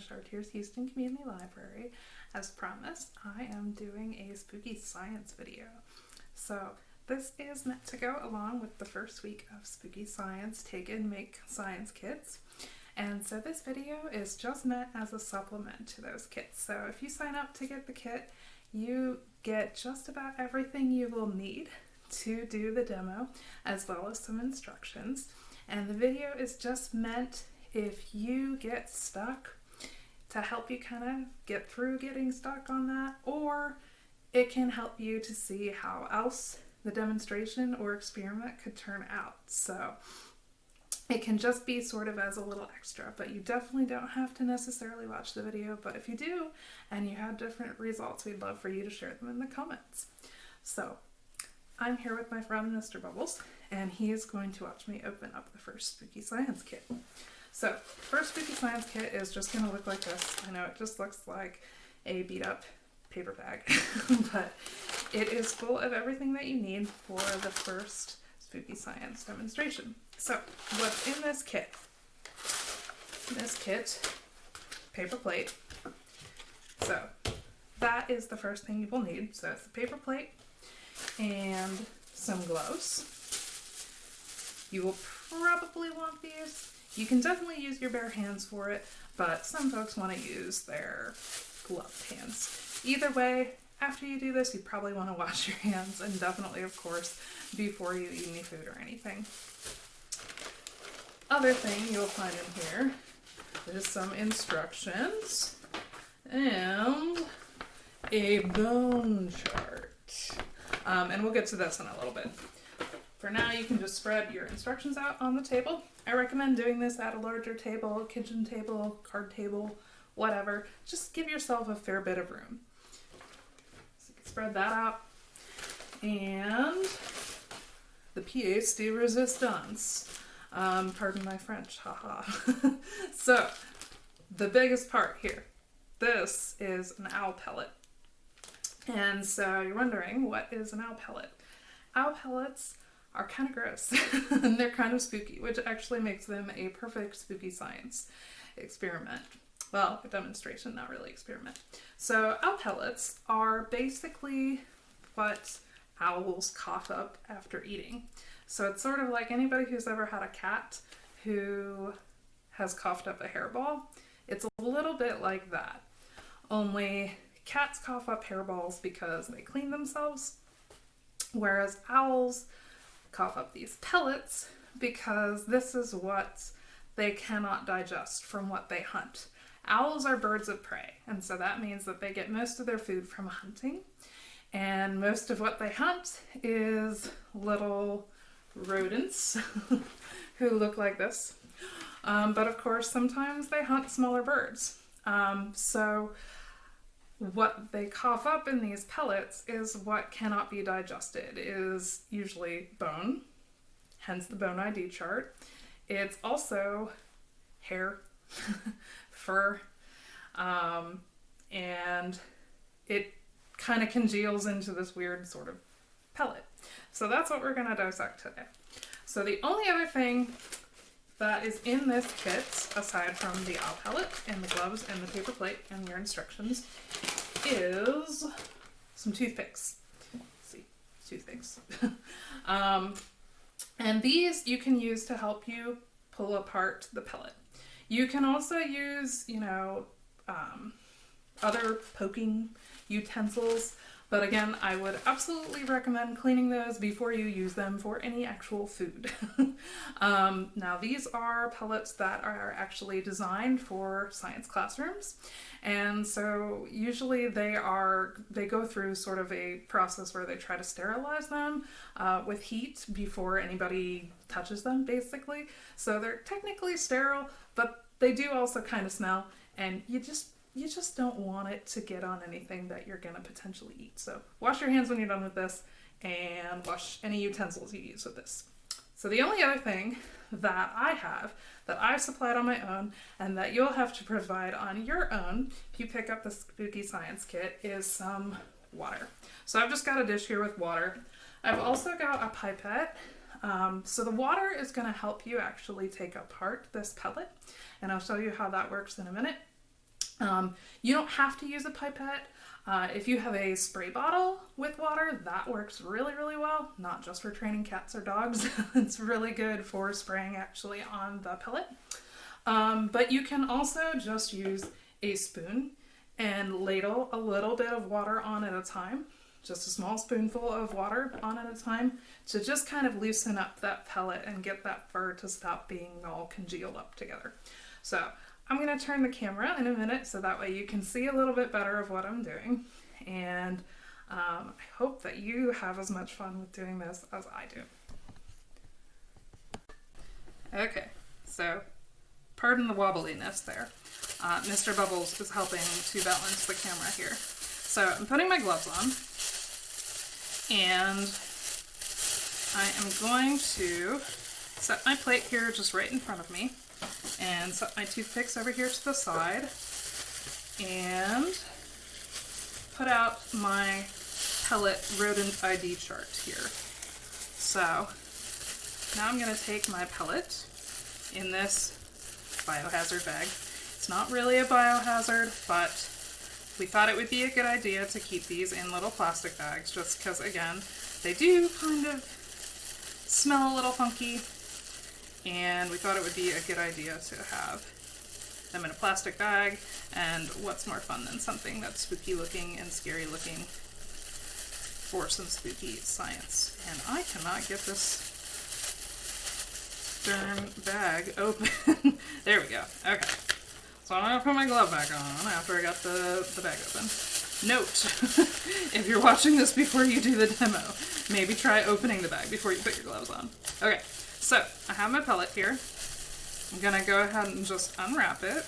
Chartiers-Houston Community Library. As promised, I am doing a spooky science video. So this is meant to go along with the first week of spooky science take and make science kits. And so this video is just meant as a supplement to those kits. So if you sign up to get the kit, you get just about everything you will need to do the demo, as well as some instructions. And the video is just meant if you get stuck, to help you kind of get through getting stuck on that, or it can help you to see how else the demonstration or experiment could turn out. So it can just be sort of as a little extra, but you definitely don't have to necessarily watch the video. But if you do and you have different results, we'd love for you to share them in the comments. So I'm here with my friend Mr. Bubbles, and he is going to watch me open up the first spooky science kit. So first spooky science kit is just going to look like this. I know it just looks like a beat up paper bag, but it is full of everything that you need for the first spooky science demonstration. So what's in this kit? Paper plate. So that is the first thing you will need. So it's the paper plate and some gloves. You will probably want these. You can definitely use your bare hands for it, but some folks want to use their gloved hands. Either way, after you do this, you probably want to wash your hands, and definitely, of course, before you eat any food or anything. Other thing you'll find in here is some instructions and a bone chart. And we'll get to this in a little bit. For now, you can just spread your instructions out on the table. I recommend doing this at a larger table, kitchen table, card table, whatever. Just give yourself a fair bit of room. So you can spread that out. And the pièce de résistance. Pardon my French, haha. So, the biggest part here. This is an owl pellet. And so you're wondering, what is an owl pellet? Owl pellets are kind of gross and they're kind of spooky, which actually makes them a perfect spooky science experiment. Well, a demonstration, not really experiment. So owl pellets are basically what owls cough up after eating. So it's sort of like anybody who's ever had a cat who has coughed up a hairball. It's a little bit like that, only cats cough up hairballs because they clean themselves, whereas owls cough up these pellets because this is what they cannot digest from what they hunt. Owls are birds of prey, and so that means that they get most of their food from hunting, and most of what they hunt is little rodents who look like this. But of course, sometimes they hunt smaller birds. So what they cough up in these pellets is what cannot be digested. It is usually bone, hence the bone ID chart. It's also hair, fur, and it kind of congeals into this weird sort of pellet. So that's what we're going to dissect today. So the only other thing that is in this kit, aside from the owl pellet and the gloves and the paper plate and your instructions, is some toothpicks. Let's see, toothpicks. And these you can use to help you pull apart the pellet. You can also use, other poking utensils. But again, I would absolutely recommend cleaning those before you use them for any actual food. Now these are pellets that are actually designed for science classrooms. And so usually they go through sort of a process where they try to sterilize them with heat before anybody touches them, basically. So they're technically sterile, but they do also kind of smell, and you just don't want it to get on anything that you're going to potentially eat. So wash your hands when you're done with this, and wash any utensils you use with this. So the only other thing that I have, that I supplied on my own, and that you'll have to provide on your own if you pick up the spooky science kit, is some water. So I've just got a dish here with water. I've also got a pipette. So the water is going to help you actually take apart this pellet, and I'll show you how that works in a minute. You don't have to use a pipette. If you have a spray bottle with water, that works really, really well. Not just for training cats or dogs. It's really good for spraying actually on the pellet. But you can also just use a spoon and ladle a little bit of water on at a time. Just a small spoonful of water on at a time to just kind of loosen up that pellet and get that fur to stop being all congealed up together. So I'm going to turn the camera in a minute so that way you can see a little bit better of what I'm doing. And I hope that you have as much fun with doing this as I do. Okay, so pardon the wobbliness there. Mr. Bubbles is helping to balance the camera here. So I'm putting my gloves on. And I am going to set my plate here just right in front of me and set my toothpicks over here to the side and put out my pellet rodent ID chart here. So now I'm going to take my pellet in this biohazard bag. It's not really a biohazard, but we thought it would be a good idea to keep these in little plastic bags just because, again, they do kind of smell a little funky, and we thought it would be a good idea to have them in a plastic bag. And what's more fun than something that's spooky looking and scary looking for some spooky science. And I cannot get this darn bag open. There we go. Okay. So I'm going to put my glove back on after I got the bag open. Note, if you're watching this before you do the demo, maybe try opening the bag before you put your gloves on. Okay, so I have my pellet here. I'm going to go ahead and just unwrap it.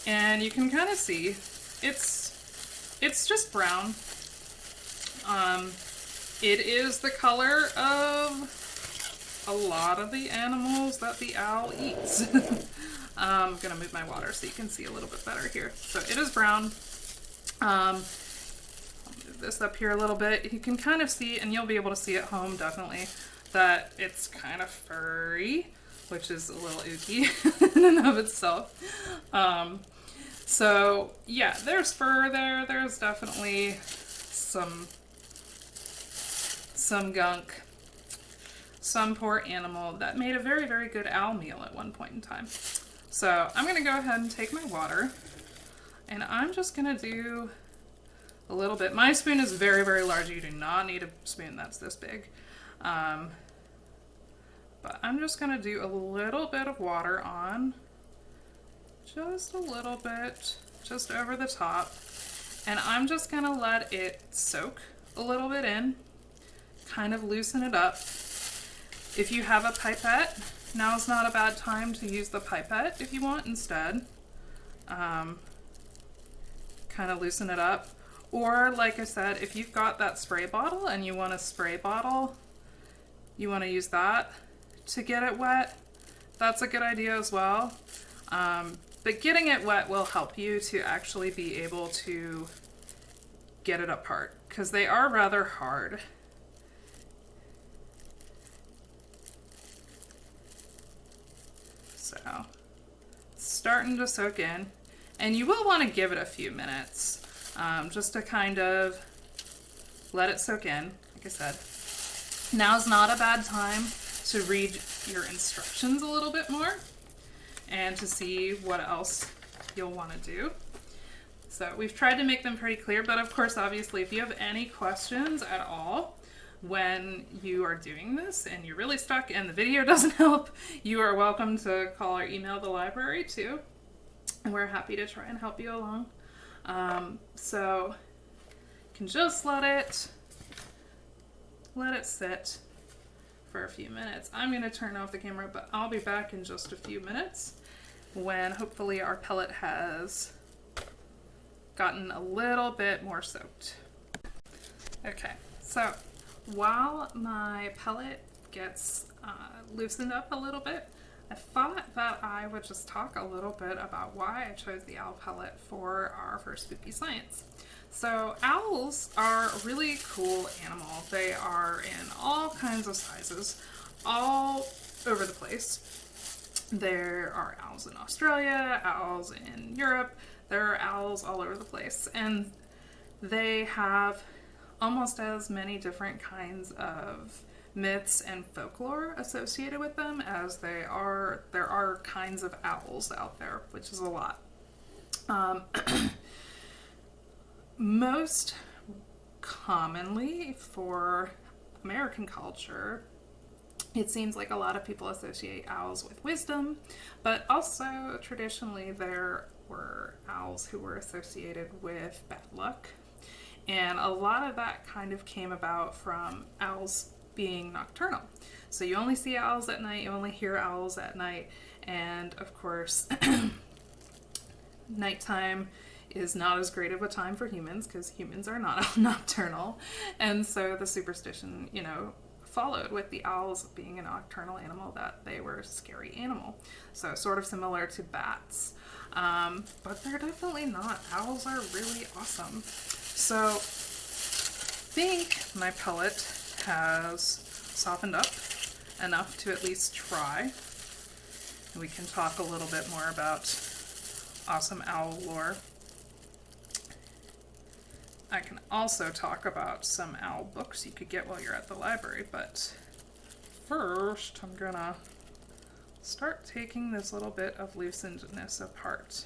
And you can kind of see it's just brown. It is the color of a lot of the animals that the owl eats. I'm going to move my water so you can see a little bit better here. So it is brown. I'll move this up here a little bit. You can kind of see, and you'll be able to see at home definitely, that it's kind of furry, which is a little ooky in and of itself. So yeah, there's fur there. There's definitely some gunk. Some poor animal that made a very, very good owl meal at one point in time. So I'm going to go ahead and take my water, and I'm just going to do a little bit. My spoon is very, very large. You do not need a spoon that's this big. But I'm just going to do a little bit of water on, just a little bit, just over the top. And I'm just going to let it soak a little bit in, kind of loosen it up. If you have a pipette, now's not a bad time to use the pipette if you want instead. Kind of loosen it up. Or, like I said, if you've got that spray bottle and you want a spray bottle, you want to use that to get it wet, that's a good idea as well. But getting it wet will help you to actually be able to get it apart, because they are rather hard. So, it's starting to soak in, and you will want to give it a few minutes, just to kind of let it soak in. Like I said, now's not a bad time to read your instructions a little bit more and to see what else you'll want to do. So we've tried to make them pretty clear, but of course, obviously, if you have any questions at all when you are doing this and you're really stuck and the video doesn't help, you are welcome to call or email the library too, and we're happy to try and help you along. So you can just let it sit for a few minutes. I'm going to turn off the camera, but I'll be back in just a few minutes when hopefully our pellet has gotten a little bit more soaked. Okay, so while my pellet gets loosened up a little bit, I thought that I would just talk a little bit about why I chose the owl pellet for our first spooky science. So owls are a really cool animal. They are in all kinds of sizes, all over the place. There are owls in Australia, owls in Europe. There are owls all over the place, and they have almost as many different kinds of myths and folklore associated with them as there are kinds of owls out there, which is a lot. Most commonly for American culture, it seems like a lot of people associate owls with wisdom, but also traditionally there were owls who were associated with bad luck. And a lot of that kind of came about from owls being nocturnal. So you only see owls at night, you only hear owls at night, and of course, nighttime is not as great of a time for humans because humans are not nocturnal. And so the superstition, you know, followed with the owls being a nocturnal animal, that they were a scary animal. So sort of similar to bats. But they're definitely not. Owls are really awesome. So I think my pellet has softened up enough to at least try. And we can talk a little bit more about awesome owl lore. I can also talk about some owl books you could get while you're at the library, but first I'm gonna start taking this little bit of loosenedness apart.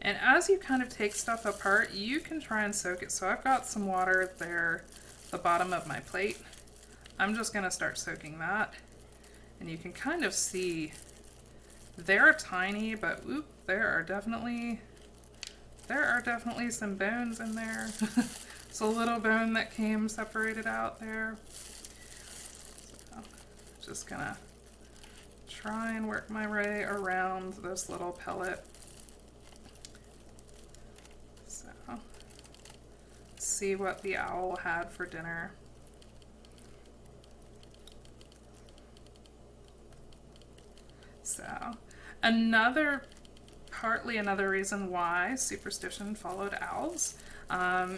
And as you kind of take stuff apart, you can try and soak it. So I've got some water there, the bottom of my plate. I'm just gonna start soaking that. And you can kind of see they're tiny, but oop, there are definitely some bones in there. It's a little bone that came separated out there. So, just gonna try and work my way around this little pellet. So, see what the owl had for dinner. So, partly another reason why superstition followed owls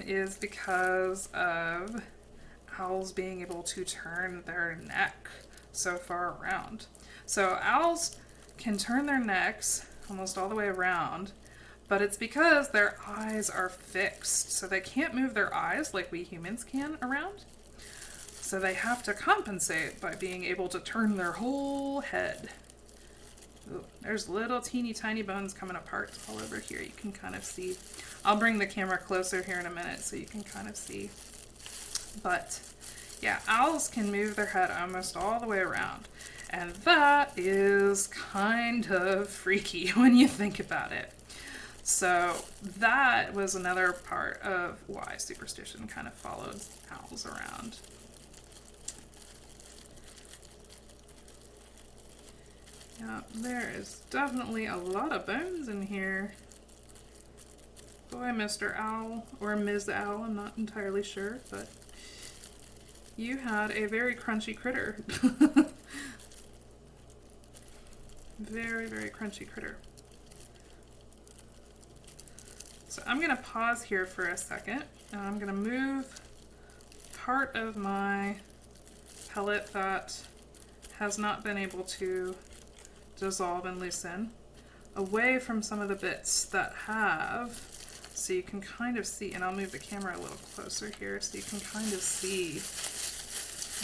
is because of owls being able to turn their neck so far around. So owls can turn their necks almost all the way around, but it's because their eyes are fixed. So they can't move their eyes like we humans can around. So they have to compensate by being able to turn their whole head. Ooh, there's little teeny tiny bones coming apart all over here. You can kind of see. I'll bring the camera closer here in a minute so you can kind of see. But yeah, owls can move their head almost all the way around. And that is kind of freaky when you think about it. So that was another part of why superstition kind of followed owls around. Yeah, there is definitely a lot of bones in here. Boy, Mr. Owl, or Ms. Owl, I'm not entirely sure, but you had a very crunchy critter. Very, very crunchy critter. So I'm going to pause here for a second, and I'm going to move part of my pellet that has not been able to dissolve and loosen away from some of the bits that have, so you can kind of see, and I'll move the camera a little closer here so you can kind of see.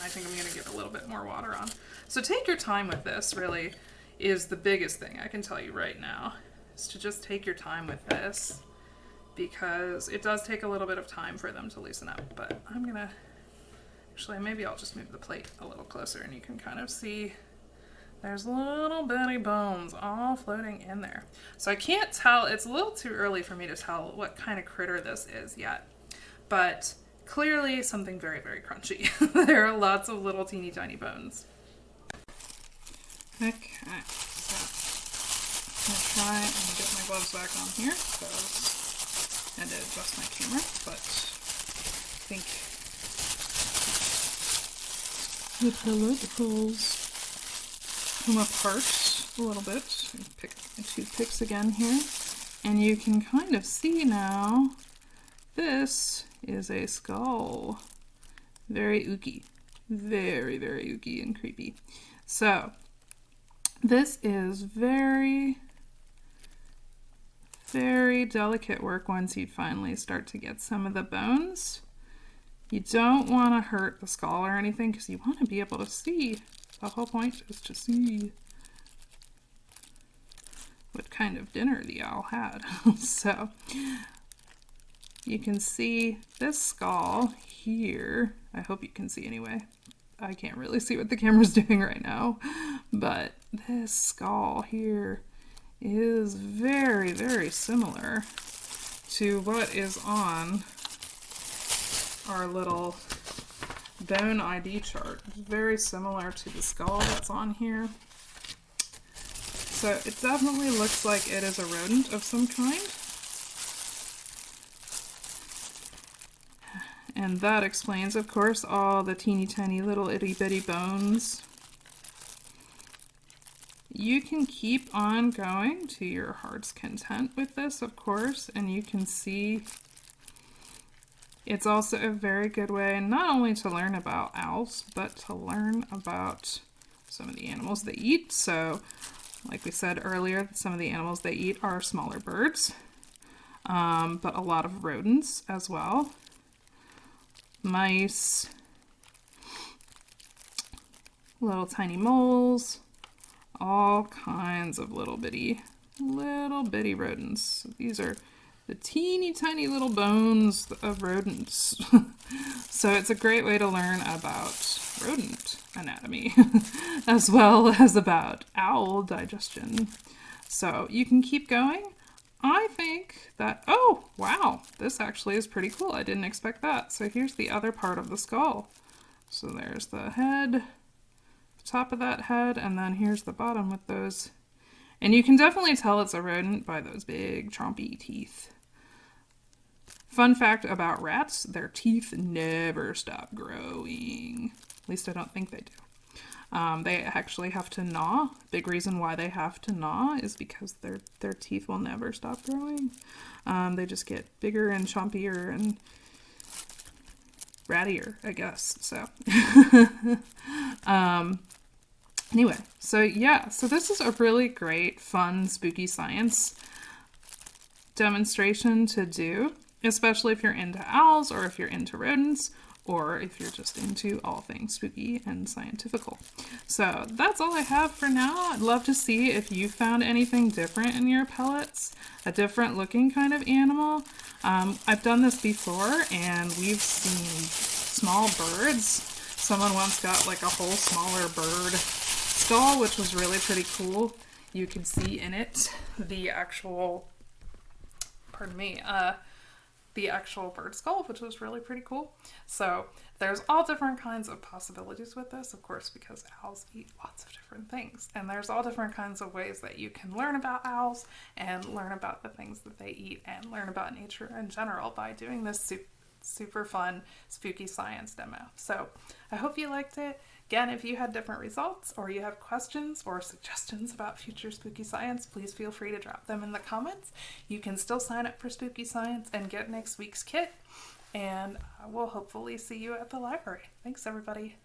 I think I'm going to get a little bit more water on. So take your time with this, really, is the biggest thing I can tell you right now, is to just take your time with this, because it does take a little bit of time for them to loosen up. But I'm going to, actually, maybe I'll just move the plate a little closer and you can kind of see there's little bitty bones all floating in there. So I can't tell, it's a little too early for me to tell what kind of critter this is yet, but clearly something very, very crunchy. There are lots of little teeny tiny bones. Okay, so I'm gonna try and get my gloves back on here because I had to adjust my camera, but I think the pellicles come apart a little bit. Pick my toothpicks again here, and you can kind of see now this is a skull. Very ooky. Very, very ooky and creepy. So this is very very delicate work once you finally start to get some of the bones. You don't want to hurt the skull or anything because you want to be able to see. The whole point is to see what kind of dinner the owl had. So you can see this skull here. I hope you can see anyway. I can't really see what the camera's doing right now, but this skull here is very, very similar to what is on our little bone ID chart. It's very similar to the skull that's on here. So it definitely looks like it is a rodent of some kind. And that explains, of course, all the teeny tiny little itty bitty bones. You can keep on going to your heart's content with this, of course, and you can see it's also a very good way not only to learn about owls, but to learn about some of the animals they eat. So, like we said earlier, some of the animals they eat are smaller birds, but a lot of rodents as well. Mice, little tiny moles, all kinds of little bitty rodents. These are the teeny tiny little bones of rodents. So it's a great way to learn about rodent anatomy as well as about owl digestion. So you can keep going. I think that, oh wow, this actually is pretty cool. I didn't expect that. So here's the other part of the skull. So there's the head, the top of that head, and then here's the bottom with those. And you can definitely tell it's a rodent by those big chompy teeth. Fun fact about rats, their teeth never stop growing. At least I don't think they do. They actually have to gnaw. Big reason why they have to gnaw is because their teeth will never stop growing. They just get bigger and chompier and rattier, I guess. So anyway, so yeah, so this is a really great, fun, spooky science demonstration to do, especially if you're into owls or if you're into rodents, or if you're just into all things spooky and scientifical. So that's all I have for now. I'd love to see if you found anything different in your pellets, a different looking kind of animal. I've done this before and we've seen small birds. Someone once got like a whole smaller bird skull, which was really pretty cool. You could see in it the actual, the actual bird skull, which was really pretty cool. So there's all different kinds of possibilities with this, of course, because owls eat lots of different things. And there's all different kinds of ways that you can learn about owls and learn about the things that they eat and learn about nature in general by doing this super fun, spooky science demo. So I hope you liked it. Again, if you had different results or you have questions or suggestions about future spooky science, please feel free to drop them in the comments. You can still sign up for spooky science and get next week's kit, and we'll hopefully see you at the library. Thanks, everybody.